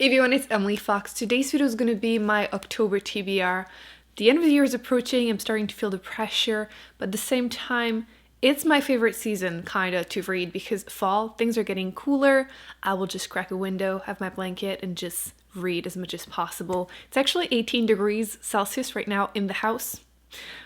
Hey everyone, it's Emily Fox. Today's video is going to be my October TBR. The end of the year is approaching. I'm starting to feel the pressure, but at the same time, it's my favorite season, kinda, to read because fall, things are getting cooler. I will just crack a window, have my blanket, and just read as much as possible. It's actually 18 degrees Celsius right now in the house,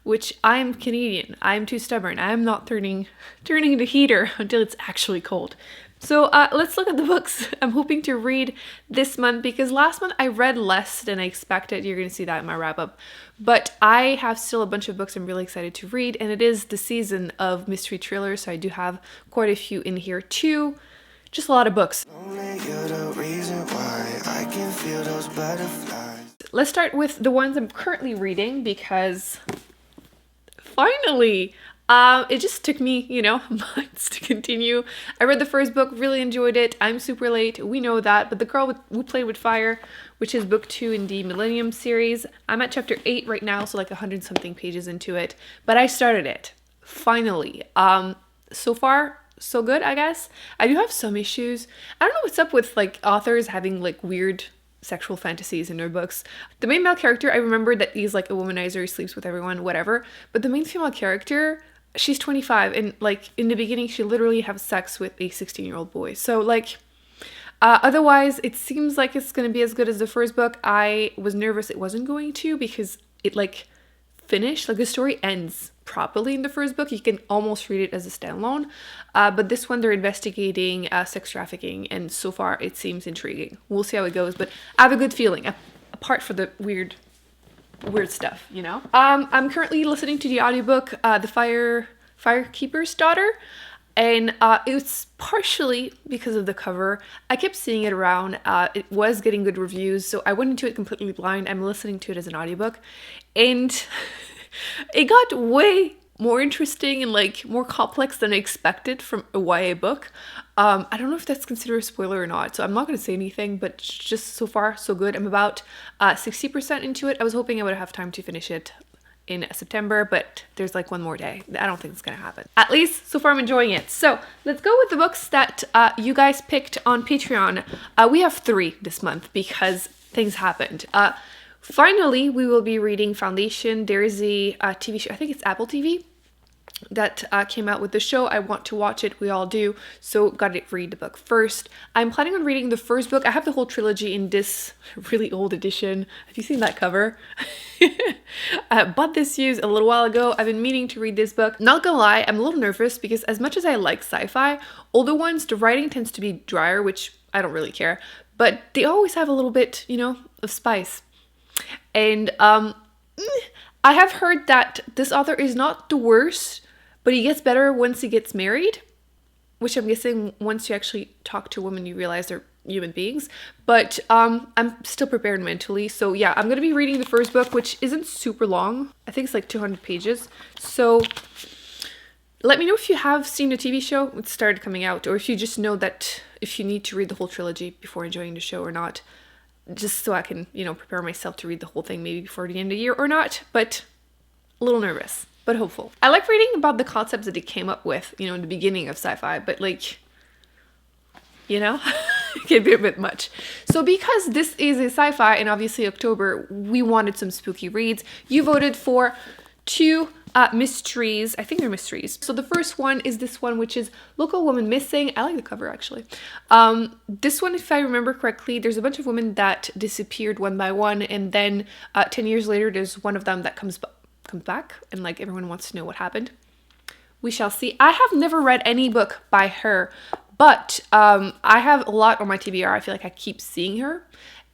which I'm Canadian. I'm too stubborn. I'm not turning the heater until it's actually cold. So let's look at the books I'm hoping to read this month, because last month I read less than I expected. You're going to see that in my wrap up. But I have still a bunch of books I'm really excited to read, and it is the season of mystery thrillers, so I do have quite a few in here too. Just a lot of books. Let's start with the ones I'm currently reading, because finally, it just took me, months to continue. I read the first book, really enjoyed it. I'm super late, we know that, but The Girl Who Played with Fire, which is book 2 in the Millennium series, I'm at chapter 8 right now, so like 100 something pages into it, but I started it, finally. So far, so good, I guess. I do have some issues. I don't know what's up with like authors having like weird sexual fantasies in their books. The main male character, I remember that he's like a womanizer, he sleeps with everyone, whatever, but the main female character, she's 25, and like in the beginning she literally has sex with a 16-year-old boy. So like otherwise it seems like it's going to be as good as the first book. I was nervous it wasn't going to, because it like finished, like the story ends properly in the first book. You can almost read it as a standalone, but this one they're investigating sex trafficking, and so far it seems intriguing. We'll see how it goes, but I have a good feeling, apart from the weird stuff, I'm currently listening to the audiobook, The Firekeeper's Daughter, and it's partially because of the cover. I kept seeing it around. It was getting good reviews, so I went into it completely blind. I'm listening to it as an audiobook, and it got way more interesting and like more complex than I expected from a YA book. I don't know if that's considered a spoiler or not, so I'm not going to say anything, but just so far so good. I'm about 60% into it. I was hoping I would have time to finish it in September, but there's like one more day. I don't think it's going to happen. At least so far I'm enjoying it. So let's go with the books that you guys picked on Patreon. We have 3 this month because things happened. Finally, we will be reading Foundation. There is a TV show, I think it's Apple TV, that came out with the show. I want to watch it, we all do, so gotta read the book first. I'm planning on reading the first book. I have the whole trilogy in this really old edition. Have you seen that cover? I bought this used a little while ago. I've been meaning to read this book. Not gonna lie, I'm a little nervous because as much as I like sci-fi, older ones, the writing tends to be drier, which I don't really care, but they always have a little bit, of spice. And I have heard that this author is not the worst, but he gets better once he gets married, which I'm guessing once you actually talk to a woman, you realize they're human beings. But I'm still prepared mentally. So yeah, I'm going to be reading the first book, which isn't super long. I think it's like 200 pages. So let me know if you have seen the TV show. It started coming out, or if you just know that if you need to read the whole trilogy before enjoying the show or not. Just so I can, prepare myself to read the whole thing maybe before the end of the year or not, but a little nervous, but hopeful. I like reading about the concepts that they came up with, in the beginning of sci-fi, but like, it can be a bit much. So because this is a sci-fi and obviously October, we wanted some spooky reads. You voted for 2 mysteries. I think they're mysteries. So the first one is this one, which is Local Woman Missing. I like the cover actually. This one, if I remember correctly, there's a bunch of women that disappeared one by one, and then 10 years later there's one of them that comes back, and like everyone wants to know what happened. We shall see. I have never read any book by her, but I have a lot on my TBR. I feel like I keep seeing her,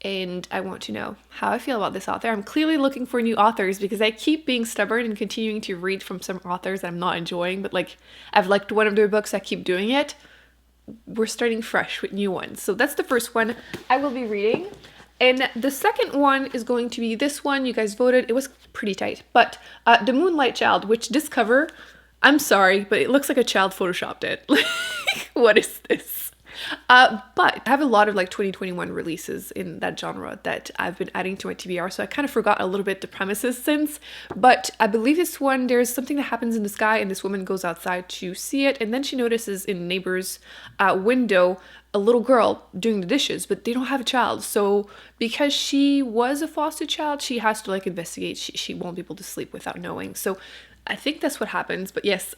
and I want to know how I feel about this author. I'm clearly looking for new authors because I keep being stubborn and continuing to read from some authors I'm not enjoying, but like I've liked one of their books, I keep doing it. We're starting fresh with new ones. So that's the first one I will be reading. And the second one is going to be this one. You guys voted. It was pretty tight, but The Moonlight Child, which this cover, I'm sorry, but it looks like a child photoshopped it. Like, what is this? But I have a lot of like 2021 releases in that genre that I've been adding to my TBR, so I kind of forgot a little bit the premises since. But I believe this one, there's something that happens in the sky and this woman goes outside to see it, and then she notices in a neighbor's window a little girl doing the dishes, but they don't have a child. So because she was a foster child, she has to like investigate. She won't be able to sleep without knowing. So I think that's what happens. But yes,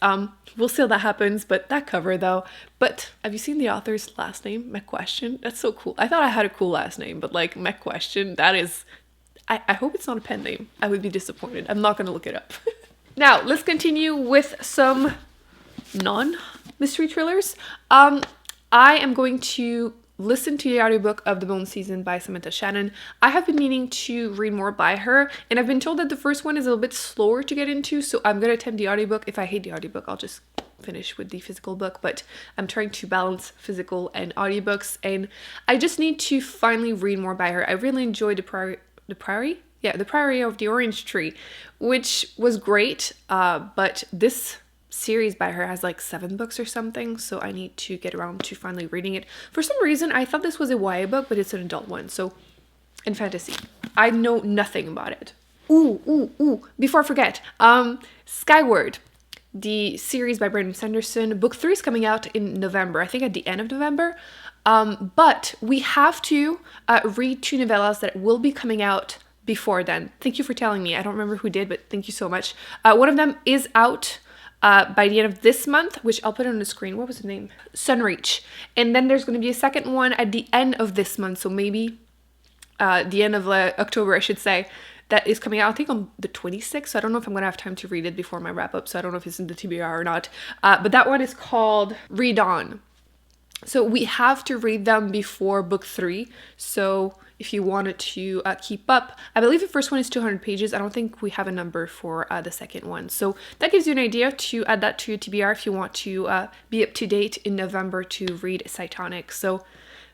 we'll see how that happens. But that cover though. But have you seen the author's last name? McQuestion? That's so cool. I thought I had a cool last name, but like McQuestion, that is, I hope it's not a pen name. I would be disappointed. I'm not gonna look it up. Now let's continue with some non-mystery thrillers. I am going to listen to the audiobook of The Bone Season by Samantha Shannon. I have been meaning to read more by her, and I've been told that the first one is a little bit slower to get into, so I'm going to attempt the audiobook. If I hate the audiobook, I'll just finish with the physical book, but I'm trying to balance physical and audiobooks, and I just need to finally read more by her. I really enjoyed The Priory? Yeah, The Priory of the Orange Tree, which was great, but this series by her has like 7 books or something, so I need to get around to finally reading it. For some reason I thought this was a YA book, but it's an adult one, so, and fantasy. I know nothing about it. Ooh, before I forget, Skyward, the series by Brandon Sanderson. Book 3 is coming out in November, I think at the end of November, but we have to read 2 novellas that will be coming out before then. Thank you for telling me. I don't remember who did, but thank you so much. One of them is out by the end of this month, which I'll put on the screen. What was the name? Sunreach. And then there's going to be a second one at the end of this month, so maybe the end of October, I should say, that is coming out, I think, on the 26th. So I don't know if I'm going to have time to read it before my wrap up, so I don't know if it's in the TBR or not. But that one is called Read On. So we have to read them before book 3. So if you wanted to keep up, I believe the first one is 200 pages. I don't think we have a number for the second one. So that gives you an idea to add that to your TBR if you want to be up to date in November to read Cytonic. So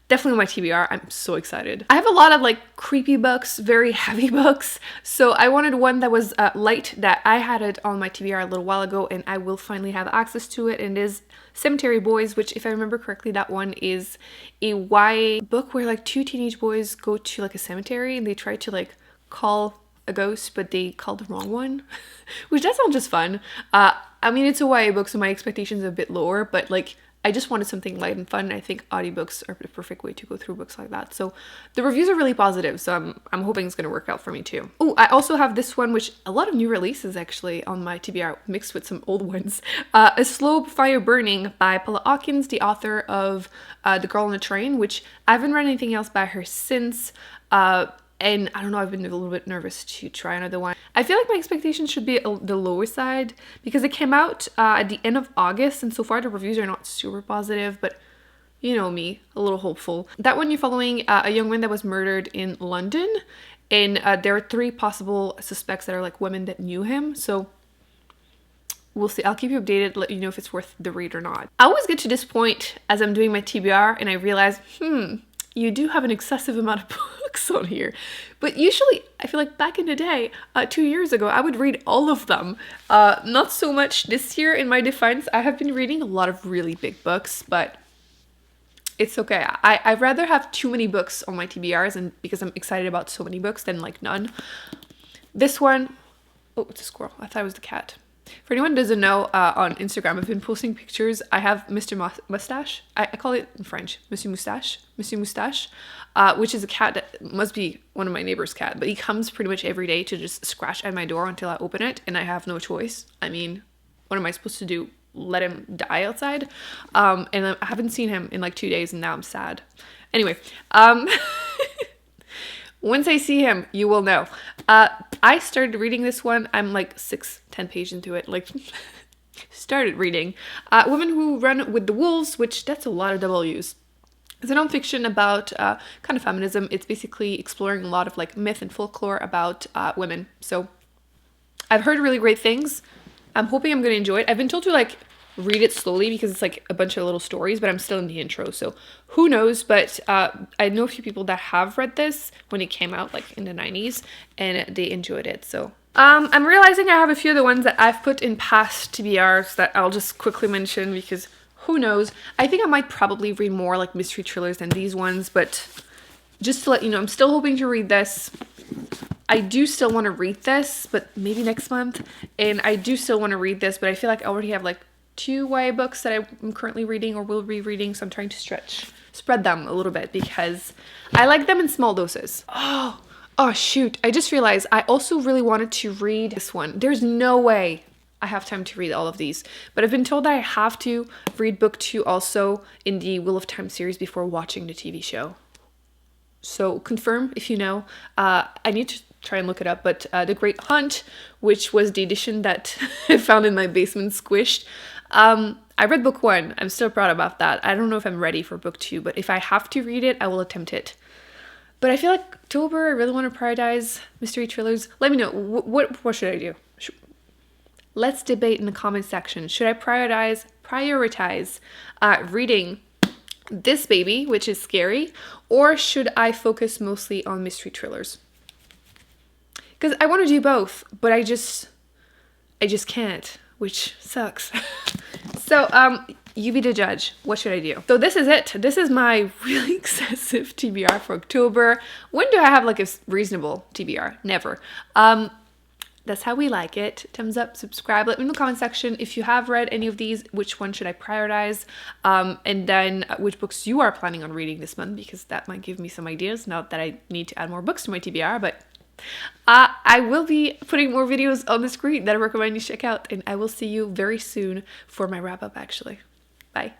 definitely my TBR. I'm so excited. I have a lot of like creepy books, very heavy books. So I wanted one that was light, that I had it on my TBR a little while ago, and I will finally have access to it. And it is Cemetery Boys, which, if I remember correctly, that one is a YA book where like 2 teenage boys go to like a cemetery and they try to like call a ghost, but they call the wrong one, which does sound just fun. I mean, it's a YA book, so my expectations are a bit lower, but like I just wanted something light and fun. I think audiobooks are the perfect way to go through books like that. So the reviews are really positive, so I'm hoping it's going to work out for me too. Oh, I also have this one, which a lot of new releases actually on my TBR mixed with some old ones. A Slow Fire Burning by Paula Hawkins, the author of The Girl on the Train, which I haven't read anything else by her since. And I don't know, I've been a little bit nervous to try another one. I feel like my expectations should be the lower side because it came out at the end of August, and so far the reviews are not super positive, but you know me, a little hopeful. That one, you're following a young man that was murdered in London, and there are 3 possible suspects that are like women that knew him, so we'll see. I'll keep you updated, let you know if it's worth the read or not. I always get to this point as I'm doing my TBR and I realize, you do have an excessive amount of books on here. But usually, I feel like back in the day, 2 years ago, I would read all of them. Not so much this year, in my defense. I have been reading a lot of really big books, but it's okay. I'd rather have too many books on my TBRs, and because I'm excited about so many books, than like none. This one, oh, it's a squirrel. I thought it was the cat. For anyone who doesn't know, on Instagram, I've been posting pictures. I have Mr. Mustache. I call it in French, Monsieur Moustache, which is a cat that must be one of my neighbor's cat, but he comes pretty much every day to just scratch at my door until I open it, and I have no choice. I mean, what am I supposed to do? Let him die outside? And I haven't seen him in like 2 days, and now I'm sad. Anyway, once I see him, you will know. I started reading this one. I'm like 10 pages into it. Like, started reading. Women Who Run with the Wolves, which that's a lot of W's. It's a nonfiction about kind of feminism. It's basically exploring a lot of like myth and folklore about women. So I've heard really great things. I'm hoping I'm going to enjoy it. I've been told to like read it slowly because it's like a bunch of little stories, but I'm still in the intro, so who knows. But I know a few people that have read this when it came out like in the 90s, and they enjoyed it. So I'm realizing I have a few of the ones that I've put in past TBRs that I'll just quickly mention because who knows? I think I might probably read more like mystery thrillers than these ones, but just to let you know, I'm still hoping to read this. I do still want to read this, but maybe next month. And I do still want to read this, but I feel like I already have like 2 YA books that I'm currently reading or will be reading, so I'm trying to spread them a little bit because I like them in small doses. Oh shoot, I just realized I also really wanted to read this one. There's no way I have time to read all of these, but I've been told that I have to read book 2 also in the Wheel of Time series before watching the TV show. So confirm if you know. I need to try and look it up, but The Great Hunt, which was the edition that I found in my basement squished. I read book 1. I'm still proud about that. I don't know if I'm ready for book 2, but if I have to read it, I will attempt it. But I feel like October, I really want to prioritize mystery thrillers. Let me know. What should I do? Let's debate in the comment section. Should I prioritize reading this baby, which is scary, or should I focus mostly on mystery thrillers? Because I want to do both, but I just can't, which sucks. So, you be the judge. What should I do? So this is it. This is my really excessive TBR for October. When do I have like a reasonable TBR? Never. That's how we like it. Thumbs up, subscribe. Let me know in the comment section if you have read any of these, which one should I prioritize? And then which books you are planning on reading this month, because that might give me some ideas. Not that I need to add more books to my TBR, but I will be putting more videos on the screen that I recommend you check out. And I will see you very soon for my wrap up, actually. Bye.